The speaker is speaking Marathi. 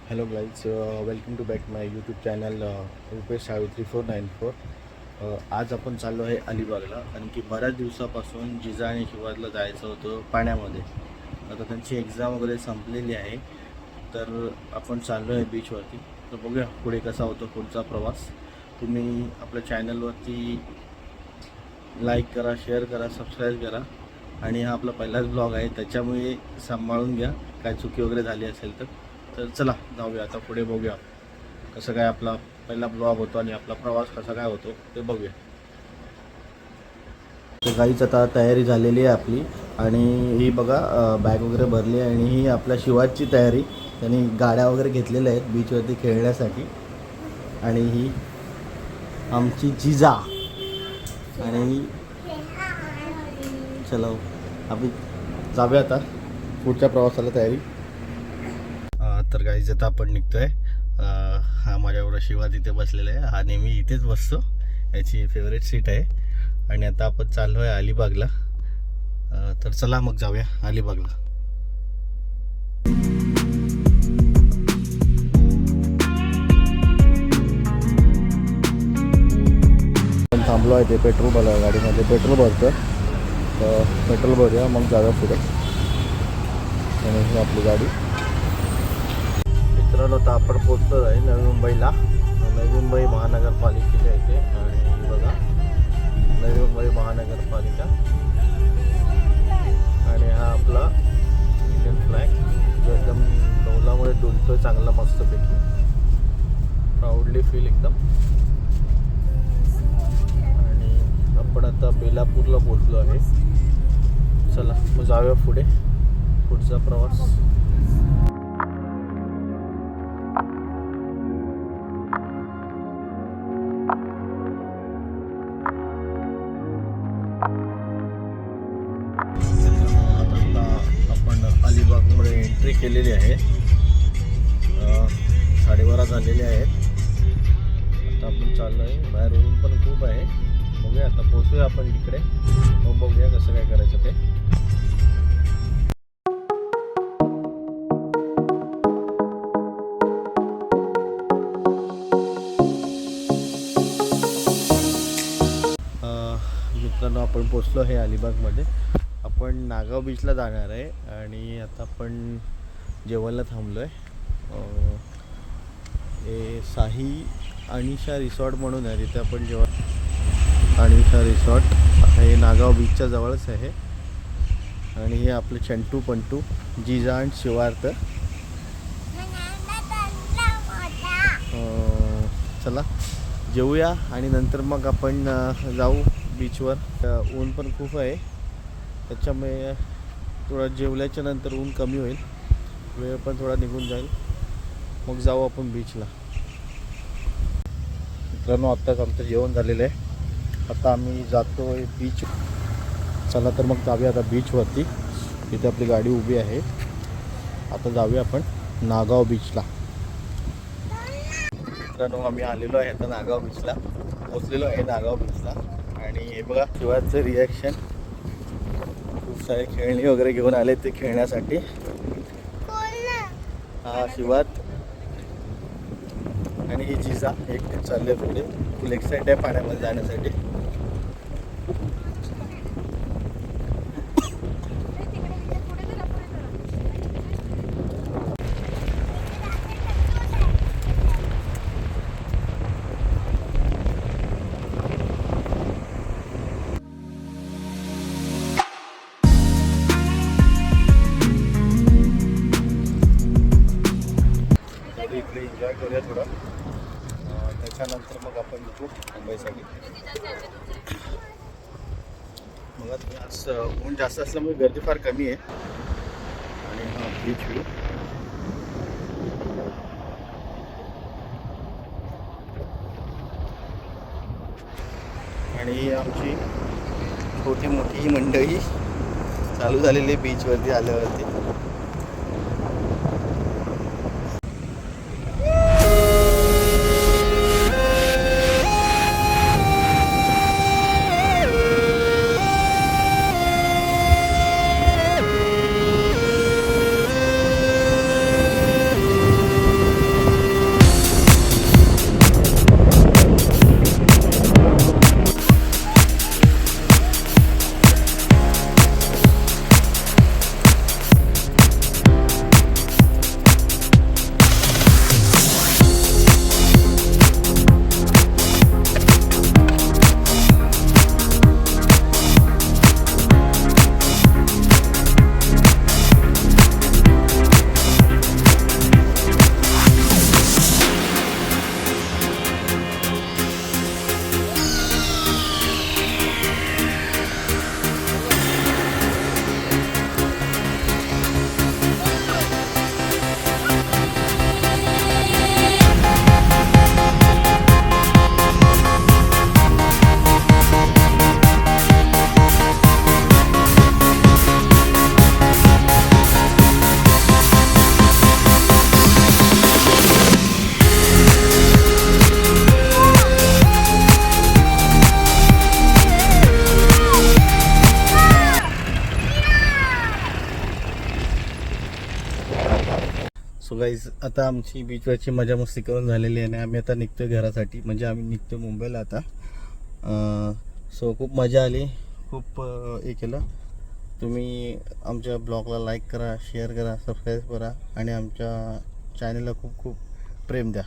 Hello guys, welcome to back my YouTube channel Rupesh 3494. आज आपण चाललो आहे अलिबागला, कारण की बऱ्याच दिवसापासून जिजा आणि शिवाजला जायचं होतं पाण्यामध्ये. आता त्यांची एक्झाम वगैरे संपलेली आहे, तर आपण चाललो आहे बीचवरती. तर बघूया पुढे कसा होतो पुढचा प्रवास. तुम्ही आपल्या चॅनलवरती लाईक करा, शेअर करा, सबस्क्राईब करा. आणि हा आपला पहिलाच ब्लॉग आहे, त्याच्यामुळे सांभाळून घ्या काय चुकी वगैरे झाली असेल तर चला जाऊया आता पुढे. बघूया कसं काय आपला पहिला ब्लॉग होतो आणि आपला प्रवास कसा काय होतो ते बघूया. तर काहीच आता तयारी झालेली आहे आपली, आणि ही बघा बॅग वगैरे भरली आहे. आणि ही आपल्या शिवाजची तयारी, त्यांनी गाड्या वगैरे घेतलेल्या आहेत बीचवरती खेळण्यासाठी. आणि ही आमची जिजा. आणि चला आपण जाऊया आता पुढच्या प्रवासाला तयारी. तर गाईज आता आपण निघतोय. हा माझ्याबरोबर शिवा तिथे बसलेला आहे. हा नेहमी इथेच बसतो, याची फेवरेट सीट आहे. आणि आता आपण चाललो आहे अलिबागला. तर चला मग जाऊया अलिबागला. आपण थांबलो आहे ते पेट्रोल भरा, गाडीमध्ये पेट्रोल भरतो. तर पेट्रोल भरूया मग जाऊया पुढे. आणि ही आपली गाडी. मित्रांनो, आता आपण पोचलो आहे नवी मुंबईला. नवी मुंबई महानगरपालिकेच्या इथे. आणि बघा नवी मुंबई महानगरपालिका. आणि हा आपला इंडियन फ्लॅग जो एकदम डोलामुळे डुलतोय चांगला मस्तपैकी. प्राऊडली फील एकदम. आणि आपण आता बेलापूरला पोचलो आहे. चला मग जाऊया पुढे पुढचा प्रवास. आपण अलिबागमध्ये एंट्री केलेली आहे. 12:30 झालेले आहेत. आता आपण चाललो आहे. बाहेर ऊन पण खूप आहे. बघूया आता पोचूया आपण तिकडे, मग बघूया कसं काय करायचं ते. मित्रांनो, आपण पोचलो आहे अलिबागमध्ये. आपण नागाव बीचला जाणार आहे. आणि आता आपण जेवायला थांबलो आहे. हे साही अनिशा रिसॉर्ट म्हणून आहे, तिथे आपण जेवण. अनिशा रिसॉर्ट हे नागाव बीचच्या जवळच आहे. आणि हे आपलं चंटू पंटू, जिजा आणि शिवार्थ. चला जेवूया आणि नंतर मग आपण जाऊ बीचवर. ऊन पण खूप आहे, त्याच्यामुळे थोडं जेवल्याच्या नंतर ऊन कमी होईल, वेळ पण थोडा निघून जाईल, मग जाऊ आपण बीचला. मित्रांनो, आत्ताच आमचं जेवण झालेलं आहे. आता आम्ही जातो आहे बीच. चला तर मग जाऊया आता बीचवरती. इथे आपली गाडी उभी आहे. आता जाऊया आपण नागाव बीचला. मित्रांनो, आम्ही आलेलो आहे आता नागाव बीचला. पोचलेलो आहे नागाव बीचला. आणि हे बघा शिवाचं रिॲक्शन. खूप सारे खेळणी वगैरे घेऊन आले ते खेळण्यासाठी. हा शिवात आणि ही जिजा एकटे चालले पुढे. फुल एक्साइट आहे पाण्यामध्ये जाण्यासाठी. इकडे एन्जॉय करूया थोडं. त्याच्यानंतर मग आपण निघू मुंबईसाठी. मग आज ऊन जास्त असल्यामुळे गर्दी फार कमी आहे. आणि हा बीच व्ह्यू. आणि आमची छोटी मोठी ही मंडळी चालू झालेली बीचवरती आल्यावरती. सो गाईज आता आमची बीचवरची मजा मस्ती करून झालेली आहे आणि आम्ही आता निघतो घरासाठी. म्हणजे आम्ही निघतो मुंबईला आता. सो खूप मजा आली, खूप हे केलं. तुम्ही आमच्या ब्लॉगला लाईक करा, शेअर करा, सबस्क्राईब करा आणि आमच्या चॅनलला खूप खूप प्रेम द्या.